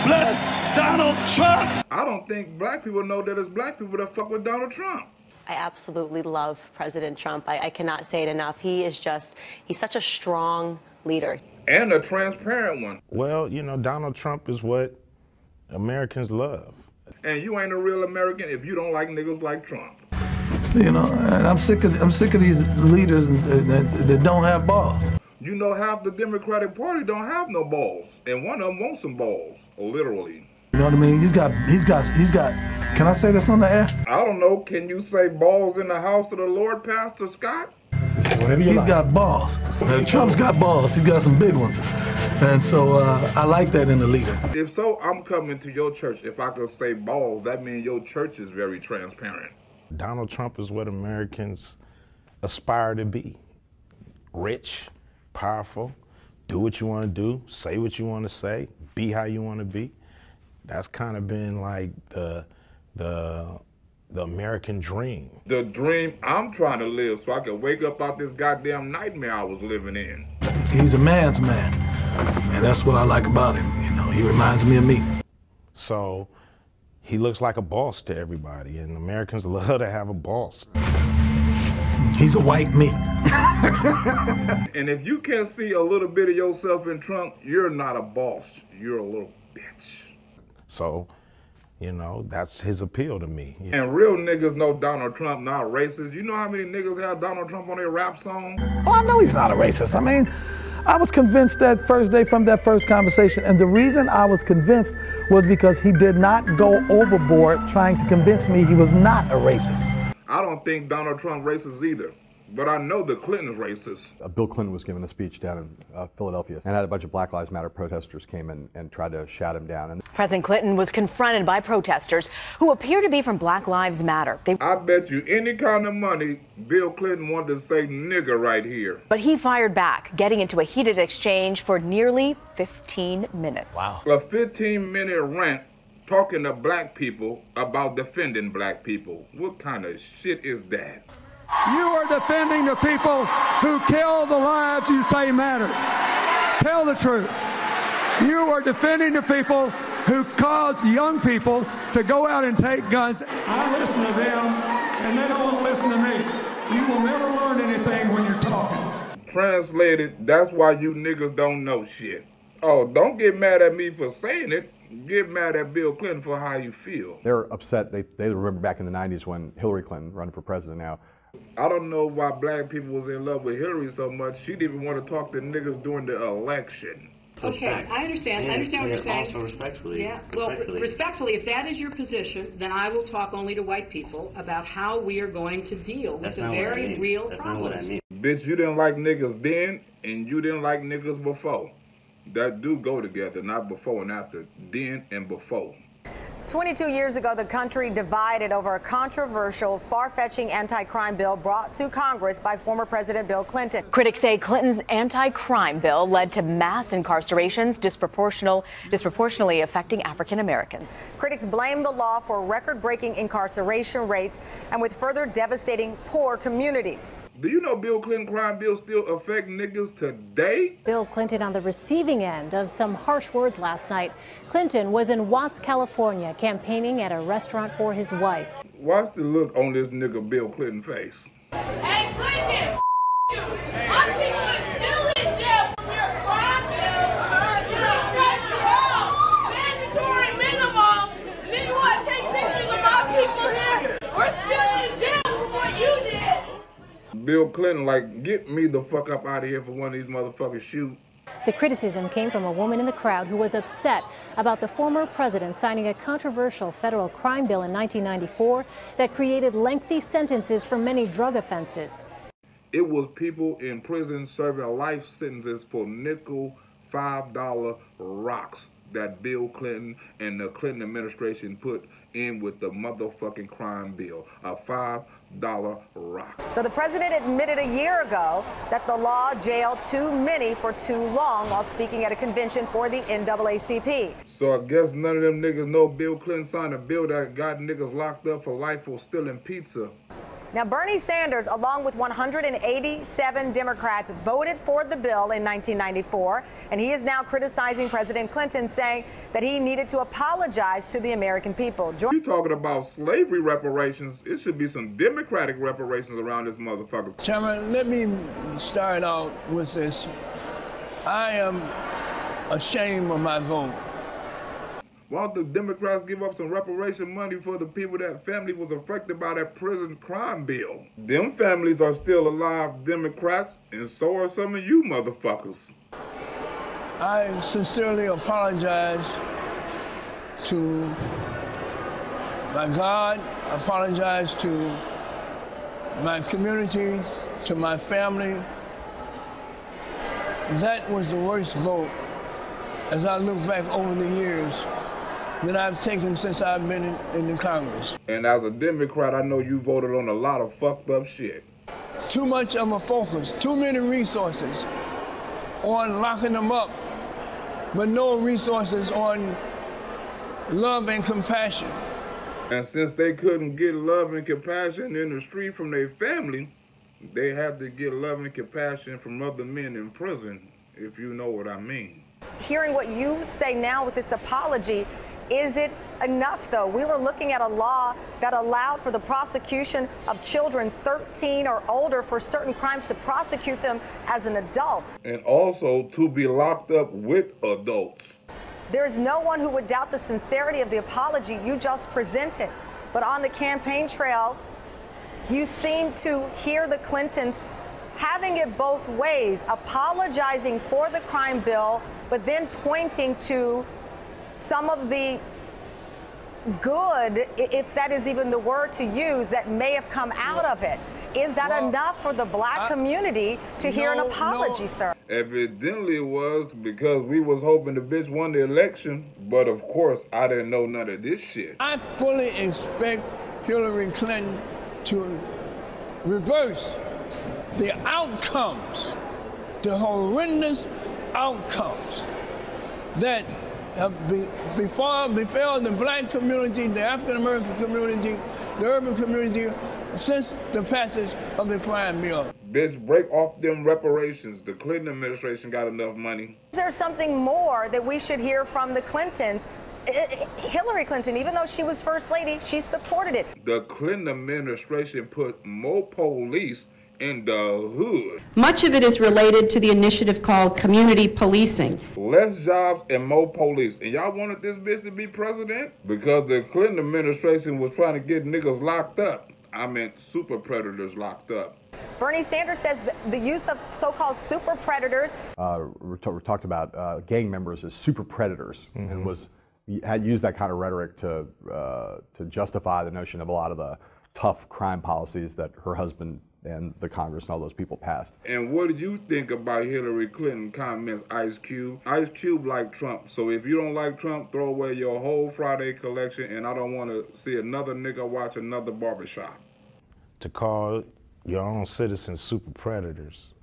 bless Donald Trump. I don't think black people know that it's black people that fuck with Donald Trump. I absolutely love President Trump. I cannot say it enough. He's such a strong leader. And a transparent one. Well, you know, Donald Trump is what Americans love. And you ain't a real American if you don't like niggas like Trump. You know, and I'm sick of these leaders that don't have balls. You know, half the Democratic Party don't have no balls, and one of them wants some balls, literally. You know what I mean? He's got. Can I say this on the air? I don't know. Can you say balls in the house of the Lord, Pastor Scott? He's got balls. Trump's got balls. He's got some big ones, and so I like that in a leader. If so, I'm coming to your church. If I could say balls, that means your church is very transparent. Donald Trump is what Americans aspire to be. Rich, powerful, do what you want to do, say what you want to say, be how you want to be. That's kind of been like the American dream. The dream I'm trying to live so I can wake up out this goddamn nightmare I was living in. He's a man's man, and that's what I like about him. You know, he reminds me of me. So he looks like a boss to everybody, and Americans love to have a boss. He's a white me. And if you can't see a little bit of yourself in Trump, you're not a boss. You're a little bitch. So, you know, that's his appeal to me. And real niggas know Donald Trump not racist. You know how many niggas have Donald Trump on their rap song? Oh, I know he's not a racist. I mean, I was convinced that first day from that first conversation, and the reason I was convinced was because he did not go overboard trying to convince me he was not a racist. I don't think Donald Trump racist either, but I know the Clintons racist. Bill Clinton was giving a speech down in Philadelphia and had a bunch of Black Lives Matter protesters came in and tried to shout him down. And President Clinton was confronted by protesters who appear to be from Black Lives Matter. I bet you any kind of money Bill Clinton wanted to say nigger right here. But he fired back, getting into a heated exchange for nearly 15 minutes. Wow. A 15-minute rant talking to black people about defending black people. What kind of shit is that? You are defending the people who kill the lives you say matter. Tell the truth. You are defending the people who cause young people to go out and take guns. I listen to them, and they don't want to listen to me. You will never learn anything when you're talking. Translated, that's why you niggas don't know shit. Oh, don't get mad at me for saying it. Get mad at Bill Clinton for how you feel. they're upset. They remember back in the 90s when Hillary Clinton running for president now. I don't know why black people was in love with Hillary so much. She didn't even want to talk to niggas during the election. Okay, I understand. I understand what you're saying. Also respectfully. Yeah. Well, respectfully, if that is your position, then I will talk only to white people about how we are going to deal with the very real problems. Not what I mean. Bitch, you didn't like niggas then, and you didn't like niggas before. That do go together, not before and after, then and before. 22 years ago, the country divided over a controversial, far-fetching anti-crime bill brought to Congress by former President Bill Clinton. Critics say Clinton's anti-crime bill led to mass incarcerations disproportionately affecting African Americans. Critics blame the law for record-breaking incarceration rates and with further devastating poor communities. Do you know Bill Clinton crime bill still affect niggas today? Bill Clinton on the receiving end of some harsh words last night. Clinton was in Watts, California, campaigning at a restaurant for his wife. Watch the look on this nigga Bill Clinton face. Hey, Clinton, you. My people are still in jail for their crime bill. You stretched it out. Mandatory minimum. And then you want to take pictures of my people here. We're still in jail for what you did. Bill Clinton, like, get me the fuck up out of here for one of these motherfuckers shoot. The criticism came from a woman in the crowd who was upset about the former president signing a controversial federal crime bill in 1994 that created lengthy sentences for many drug offenses. It was people in prison serving life sentences for nickel $5 rocks that Bill Clinton and the Clinton administration put in with the motherfucking crime bill, a $5 rock. Though the president admitted a year ago that the law jailed too many for too long while speaking at a convention for the NAACP. So I guess none of them niggas know Bill Clinton signed a bill that got niggas locked up for life for stealing pizza. Now, Bernie Sanders, along with 187 Democrats, voted for the bill in 1994, and he is now criticizing President Clinton, saying that he needed to apologize to the American people. You talking about slavery reparations? It should be some Democratic reparations around this motherfucker. Chairman, let me start out with this. I am ashamed of my vote. Why don't the Democrats give up some reparation money for the people that family was affected by that prison crime bill? Them families are still alive, Democrats, and so are some of you motherfuckers. I sincerely apologize to my God, apologize to my community, to my family. That was the worst vote, as I look back over the years, that I've taken since I've been in the Congress. And as a Democrat, I know you voted on a lot of fucked up shit. Too much of a focus, too many resources on locking them up, but no resources on love and compassion. And since they couldn't get love and compassion in the street from their family, they had to get love and compassion from other men in prison, if you know what I mean. Hearing what you say now with this apology, is it enough, though? We were looking at a law that allowed for the prosecution of children 13 or older for certain crimes to prosecute them as an adult. And also to be locked up with adults. There is no one who would doubt the sincerity of the apology you just presented. But on the campaign trail, you seem to hear the Clintons having it both ways, apologizing for the crime bill, but then pointing to some of the good, if that is even the word to use, that may have come out of it. Is that enough for the black community to hear an apology, sir? Evidently it was, because we was hoping the bitch won the election, but of course I didn't know none of this shit. I fully expect Hillary Clinton to reverse the outcomes, the horrendous outcomes that have befell the black community, the African American community, the urban community, since the passage of the crime bill. Bitch, break off them reparations. The Clinton administration got enough money. Is there something more that we should hear from the Clintons? Hillary Clinton, even though she was First Lady, she supported it. The Clinton administration put more police in the hood. Much of it is related to the initiative called community policing. Less jobs and more police. And y'all wanted this bitch to be president? Because the Clinton administration was trying to get niggas locked up. I meant super predators locked up. Bernie Sanders says the use of so-called super predators. We talked about gang members as super predators, and had used that kind of rhetoric to justify the notion of a lot of the tough crime policies that her husband and the Congress and all those people passed. And what do you think about Hillary Clinton comments, Ice Cube? Ice Cube like Trump, so if you don't like Trump, throw away your whole Friday collection, and I don't want to see another nigga watch another barbershop. To call your own citizens super predators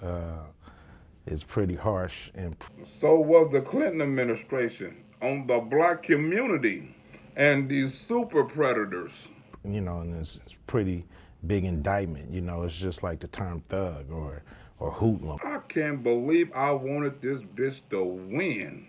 is pretty harsh. And so was the Clinton administration on the black community and these super predators. You know, and it's pretty big indictment. You know, it's just like the term thug or hoodlum. I can't believe I wanted this bitch to win.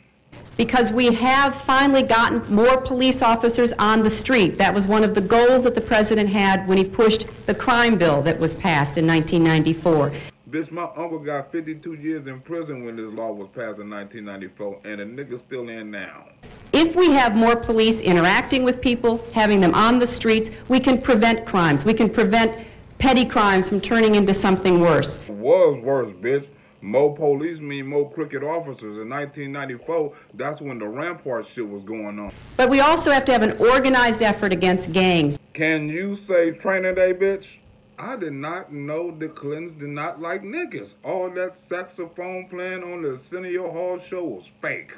Because we have finally gotten more police officers on the street. That was one of the goals that the president had when he pushed the crime bill that was passed in 1994. Bitch, my uncle got 52 years in prison when this law was passed in 1994, and the nigga's still in now. If we have more police interacting with people, having them on the streets, we can prevent crimes. We can prevent petty crimes from turning into something worse. Was worse, bitch. More police mean more crooked officers. In 1994, that's when the Rampart shit was going on. But we also have to have an organized effort against gangs. Can you say training day, bitch? I did not know the Clintons did not like niggas. All that saxophone playing on the Arsenio Hall show was fake.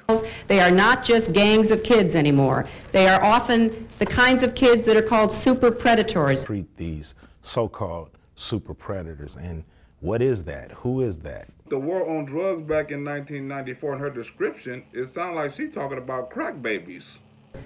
They are not just gangs of kids anymore. They are often the kinds of kids that are called super predators. Treat these so-called super predators. And what is that? Who is that? The war on drugs back in 1994, in her description, it sounded like she's talking about crack babies.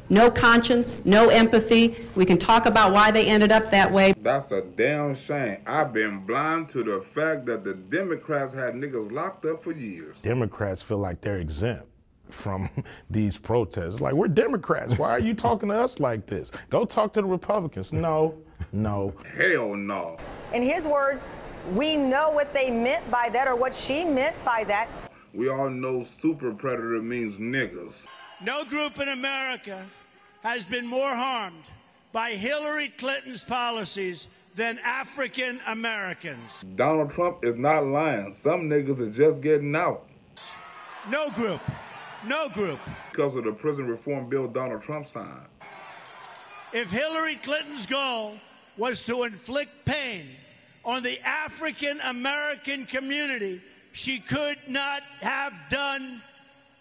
No conscience, no empathy. We can talk about why they ended up that way. That's a damn shame. I've been blind to the fact that the Democrats had niggas locked up for years. Democrats feel like they're exempt from these protests. Like, we're Democrats. Why are you talking to us like this? Go talk to the Republicans. No, no. Hell no. In his words, we know what they meant by that, or what she meant by that. We all know super predator means niggas. No group in America has been more harmed by Hillary Clinton's policies than African Americans. Donald Trump is not lying. Some niggas is just getting out. No group. No group. Because of the prison reform bill Donald Trump signed. If Hillary Clinton's goal was to inflict pain on the African American community, she could not have done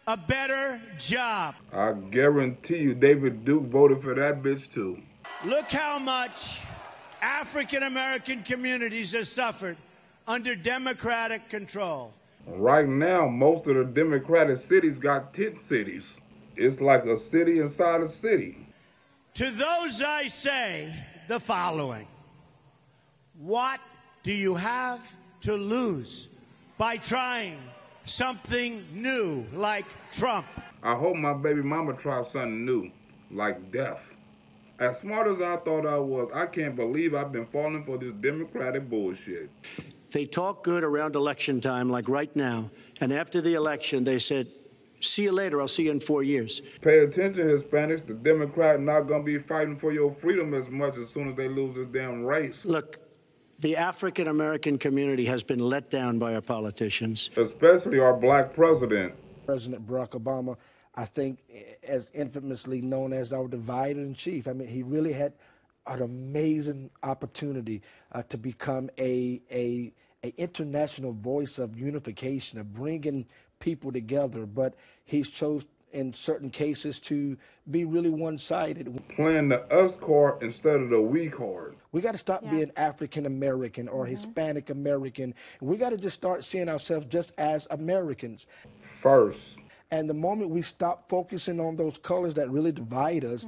a better job. I guarantee you David Duke voted for that bitch too. Look how much African American communities have suffered under Democratic control. Right now, most of the Democratic cities got tent cities. It's like a city inside a city. To those I say the following: what do you have to lose by trying something new like Trump? I hope my baby mama tries something new, like death. As smart as I thought I was, I can't believe I've been falling for this Democratic bullshit. They talk good around election time, like right now, and after the election, they said, see you later, I'll see you in 4 years. Pay attention, Hispanics. The Democrats not going to be fighting for your freedom as much as soon as they lose this damn race. Look, the African American community has been let down by our politicians. Especially our black president. President Barack Obama, I think, as infamously known as our divider in chief. I mean, he really had an amazing opportunity to become a international voice of unification, of bringing people together, but he's chose in certain cases to be really one-sided. Playing the us card instead of the we card. We got to stop being African American or Hispanic American. We got to just start seeing ourselves just as Americans. First. And the moment we stop focusing on those colors that really divide us,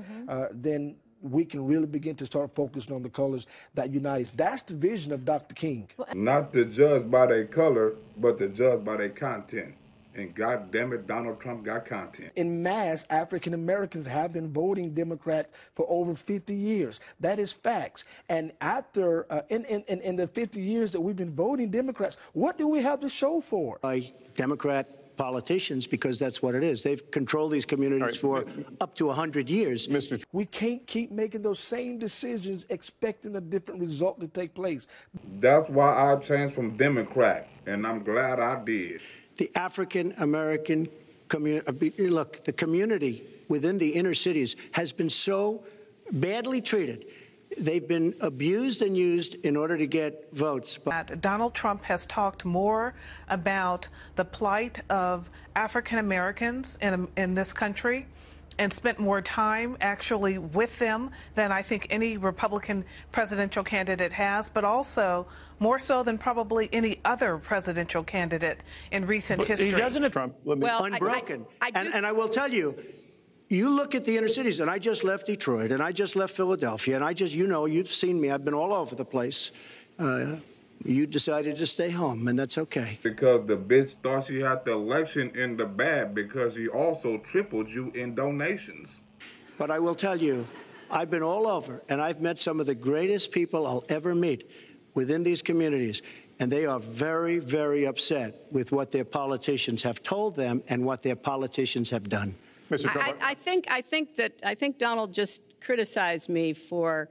then we can really begin to start focusing on the colors that unite us. That's the vision of Dr. King. Not to judge by their color, but to judge by their content. And God damn it, Donald Trump got content. In mass, African Americans have been voting Democrat for over 50 years. That is facts. And after, in the 50 years that we've been voting Democrats, what do we have to show for? By Democrat politicians, because that's what it is. They've controlled these communities for up to 100 years. We can't keep making those same decisions expecting a different result to take place. That's why I changed from Democrat, and I'm glad I did. The African American community, look, the community within the inner cities has been so badly treated. They've been abused and used in order to get votes. Donald Trump has talked more about the plight of African Americans in this country and spent more time actually with them than I think any Republican presidential candidate has, but also more so than probably any other presidential candidate in recent history. He doesn't have Trump. Well, unbroken. And I will tell you, you look at the inner cities, and I just left Detroit, and I just left Philadelphia, and I just, you know, you've seen me. I've been all over the place. You decided to stay home, and that's okay. Because the bitch thought she had the election in the bag because she also tripled you in donations. But I will tell you, I've been all over, and I've met some of the greatest people I'll ever meet within these communities, and they are very, very upset with what their politicians have told them and what their politicians have done. Mr. Trump, I think Donald just criticized me for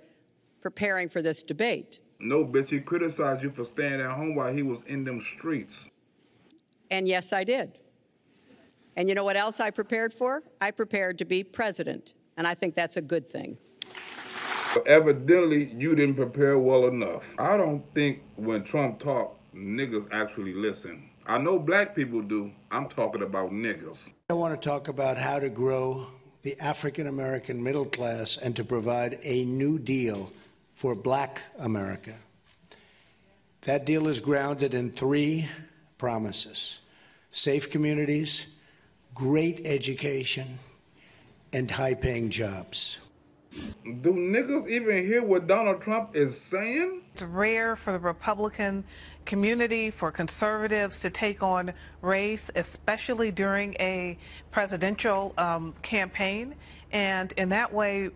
preparing for this debate. No, bitch, he criticized you for staying at home while he was in them streets. And yes, I did. And you know what else I prepared for? I prepared to be president, and I think that's a good thing. But evidently, you didn't prepare well enough. I don't think when Trump talk, niggas actually listen. I know black people do. I'm talking about niggas. I want to talk about how to grow the African-American middle class and to provide a new deal for black America. That deal is grounded in 3 promises: safe communities, great education, and high-paying jobs. Do niggas even hear what Donald Trump is saying? It's rare for the Republican community, for conservatives to take on race, especially during a presidential campaign. And in that way,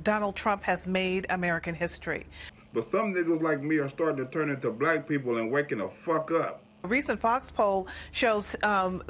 Donald Trump has made American history. But some niggas like me are starting to turn into black people and waking the fuck up. A recent Fox poll shows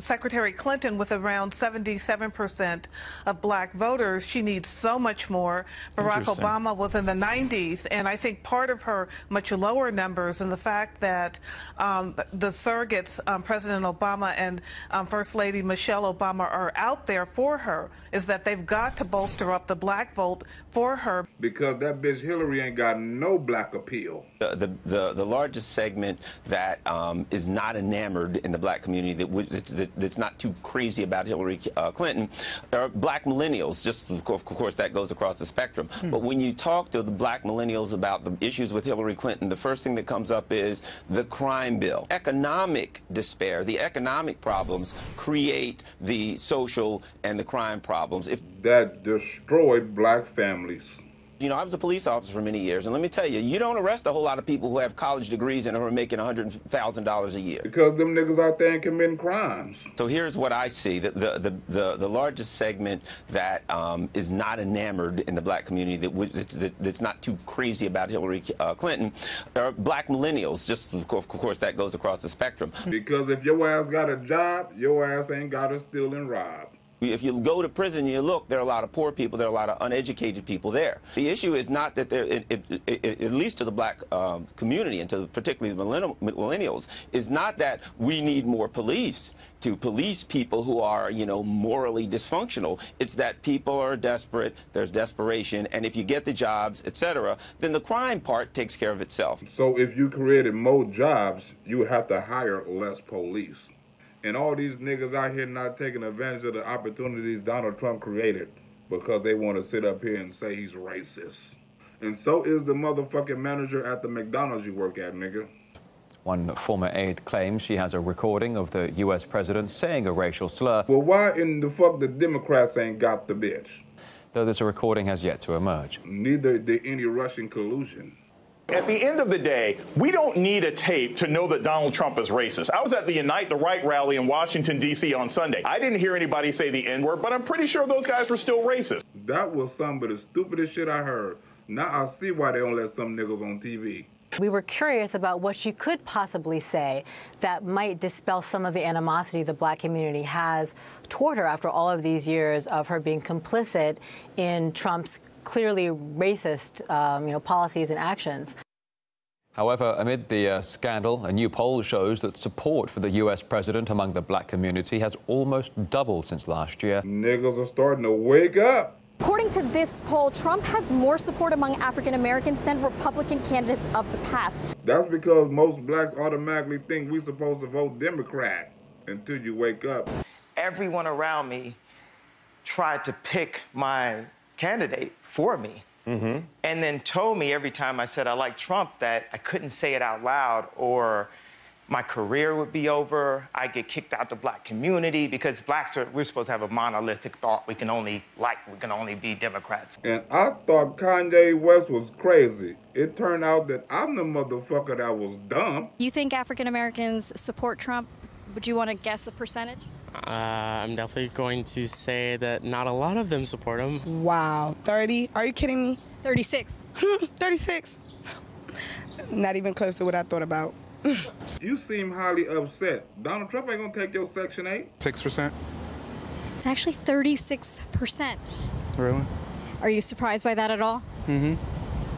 Secretary Clinton with around 77% of black voters. She needs so much more. Barack Obama was in the 90s, and I think part of her much lower numbers and the fact that the surrogates, President Obama and First Lady Michelle Obama, are out there for her is that they've got to bolster up the black vote for her. Because that bitch Hillary ain't got no black appeal. The largest segment that is not enamored in the black community, that's not too crazy about Hillary Clinton, are black millennials. Just of course that goes across the spectrum. But when you talk to the black millennials about the issues with Hillary Clinton, the first thing that comes up is the crime bill. Economic despair, the economic problems create the social and the crime problems. That destroyed black families. You know, I was a police officer for many years, and let me tell you, you don't arrest a whole lot of people who have college degrees and who are making $100,000 a year. Because them niggas out there ain't committing crimes. So here's what I see. The largest segment that is not enamored in the black community, that's not too crazy about Hillary Clinton, are black millennials. Just of course that goes across the spectrum. Because if your ass got a job, your ass ain't got to steal and rob. If you go to prison and you look, there are a lot of poor people, there are a lot of uneducated people there. The issue is not that there, at least to the black community and to particularly the millennials, is not that we need more police to police people who are, you know, morally dysfunctional. It's that people are desperate, there's desperation, and if you get the jobs, etc., then the crime part takes care of itself. So if you created more jobs, you would have to hire less police. And all these niggas out here not taking advantage of the opportunities Donald Trump created because they want to sit up here and say he's racist. And so is the motherfucking manager at the McDonald's you work at, nigga. One former aide claims she has a recording of the U.S. president saying a racial slur. Well, why in the fuck the Democrats ain't got the bitch? Though this recording has yet to emerge. Neither did any Russian collusion. At the end of the day, we don't need a tape to know that Donald Trump is racist. I was at the Unite the Right rally in Washington, D.C. on Sunday. I didn't hear anybody say the N-word, but I'm pretty sure those guys were still racist. That was some of the stupidest shit I heard. Now I see why they don't let some niggas on TV. We were curious about what she could possibly say that might dispel some of the animosity the black community has toward her after all of these years of her being complicit in Trump's clearly racist policies and actions. However, amid the scandal, a new poll shows that support for the U.S. president among the black community has almost doubled since last year. Niggas are starting to wake up. According to this poll, Trump has more support among African Americans than Republican candidates of the past. That's because most blacks automatically think we're supposed to vote Democrat until you wake up. Everyone around me tried to pick my candidate for me. And then told me every time I said I like Trump that I couldn't say it out loud or my career would be over. I'd get kicked out the black community because blacks we're supposed to have a monolithic thought. We can only be Democrats. And I thought Kanye West was crazy. It turned out that I'm the motherfucker that was dumb. Do you think African Americans support Trump? Would you want to guess a percentage? I'm definitely going to say that not a lot of them support him. Wow, 30? Are you kidding me? 36. 36. Not even close to what I thought about. You seem highly upset. Donald Trump ain't gonna take your Section 8? 6%. It's actually 36%. Really? Are you surprised by that at all? Mm-hmm.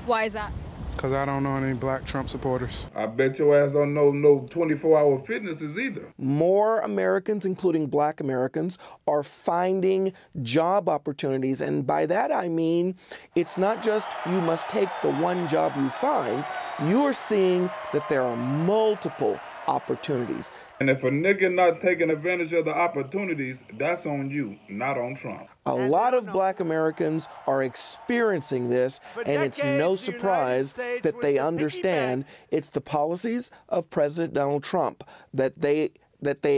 Why is that? Because I don't know any black Trump supporters. I bet your ass don't know no 24-hour fitnesses either. More Americans, including black Americans, are finding job opportunities. And by that I mean, it's not just you must take the one job you find. You're seeing that there are multiple opportunities. And if a nigga not taking advantage of the opportunities, that's on you, not on Trump. A lot of black Americans are experiencing this, and it's no surprise that they understand it's the policies of President Donald Trump that they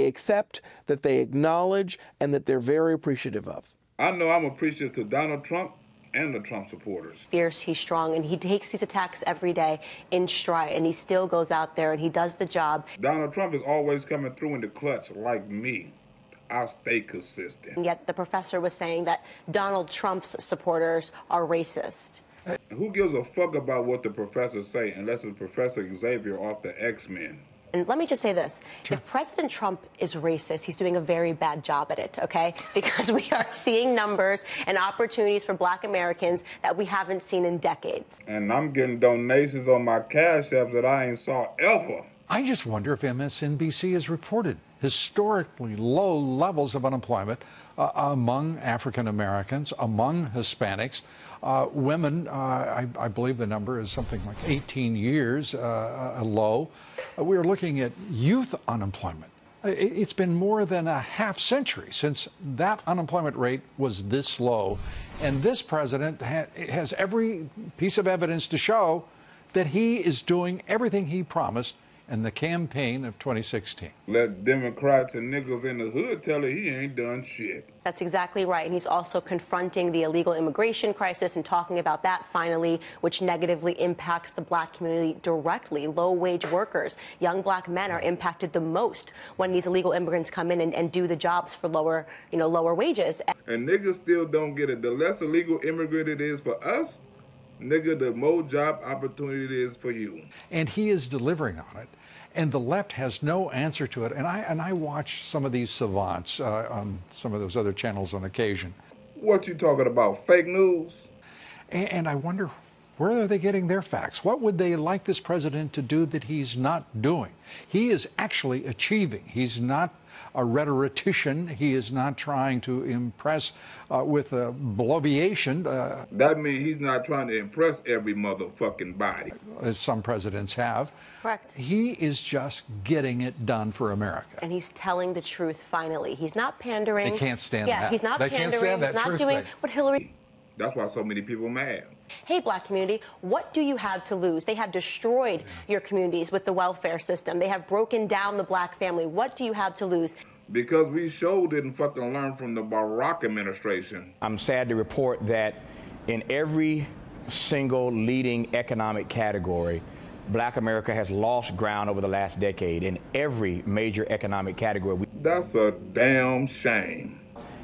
accept, that they acknowledge, and that they're very appreciative of. I know I'm appreciative to Donald Trump and the Trump supporters. Fierce, he's strong, and he takes these attacks every day in stride, and he still goes out there and he does the job. Donald Trump is always coming through in the clutch like me. I stay consistent. And yet the professor was saying that Donald Trump's supporters are racist. Who gives a fuck about what the professors say unless it's Professor Xavier off the X-Men? And let me just say this. Sure. If President Trump is racist, he's doing a very bad job at it, okay? Because we are seeing numbers and opportunities for black Americans that we haven't seen in decades. And I'm getting donations on my Cash App that I ain't saw ever. I just wonder if MSNBC has reported historically low levels of unemployment among African Americans, among Hispanics. Women, I believe the number is something like 18 years low. We're looking at youth unemployment. It's been more than a half century since that unemployment rate was this low. And this president has every piece of evidence to show that he is doing everything he promised in the campaign of 2016. Let Democrats and niggas in the hood tell her he ain't done shit. That's exactly right. And he's also confronting the illegal immigration crisis and talking about that finally, which negatively impacts the black community directly. Low-wage workers, young black men are impacted the most when these illegal immigrants come in and do the jobs for lower wages. And niggas still don't get it. The less illegal immigrant it is for us, nigga, the more job opportunity it is for you. And he is delivering on it. And the left has no answer to it. And I watch some of these savants on some of those other channels on occasion. What you talking about, fake news? And I wonder, where are they getting their facts? What would they like this president to do that he's not doing? He is actually achieving. He's not a rhetorician. He is not trying to impress with a bloviation. That means he's not trying to impress every motherfucking body. As some presidents have. Correct. He is just getting it done for America. And he's telling the truth finally. He's not pandering. They can't stand that. Yeah, he's not pandering. He's not doing what Hillary. That's why so many people are mad. Hey, black community, what do you have to lose? They have destroyed your communities with the welfare system. They have broken down the black family. What do you have to lose? Because we sure didn't fucking learn from the Barack administration. I'm sad to report that in every single leading economic category, black America has lost ground over the last decade in every major economic category. That's a damn shame.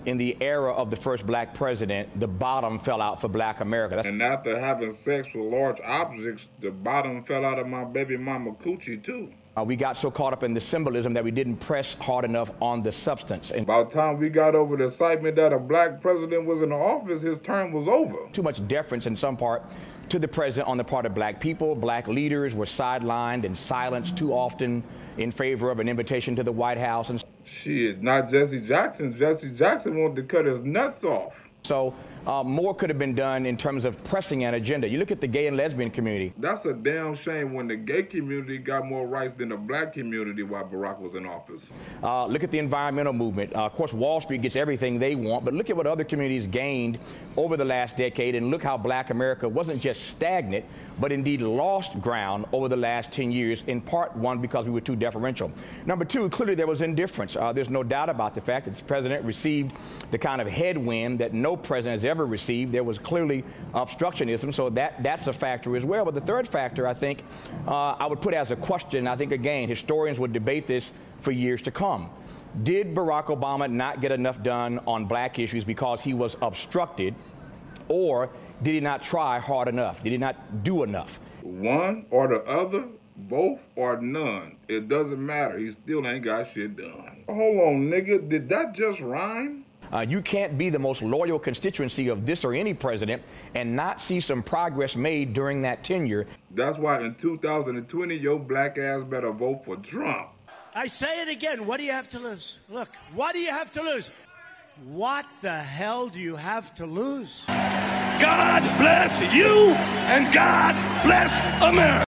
In the era of the first black president, the bottom fell out for black America. And after having sex with large objects, the bottom fell out of my baby mama coochie too. We got so caught up in the symbolism that we didn't press hard enough on the substance. And by the time we got over the excitement that a black president was in the office, his term was over. Too much deference in some part to the president on the part of black people. Black leaders were sidelined and silenced too often in favor of an invitation to the White House. And shit, not Jesse Jackson. Jesse Jackson wanted to cut his nuts off. So more could have been done in terms of pressing an agenda. You look at the gay and lesbian community. That's a damn shame when the gay community got more rights than the black community while Barack was in office. Look at the environmental movement. Of course, Wall Street gets everything they want, but look at what other communities gained over the last decade, and look how black America wasn't just stagnant, but indeed lost ground over the last 10 years, in part one, because we were too deferential. Number two, clearly there was indifference. There's no doubt about the fact that this president received the kind of headwind that no president has ever received. There was clearly obstructionism, so that's a factor as well. But the third factor, I think, I would put as a question. I think, again, historians would debate this for years to come. Did Barack Obama not get enough done on black issues because he was obstructed, or did he not try hard enough? Did he not do enough? One or the other, both or none. It doesn't matter. He still ain't got shit done. Hold on, nigga. Did that just rhyme? You can't be the most loyal constituency of this or any president and not see some progress made during that tenure. That's why in 2020, your black ass better vote for Trump. I say it again. What do you have to lose? Look, what do you have to lose? What the hell do you have to lose? God bless you and God bless America.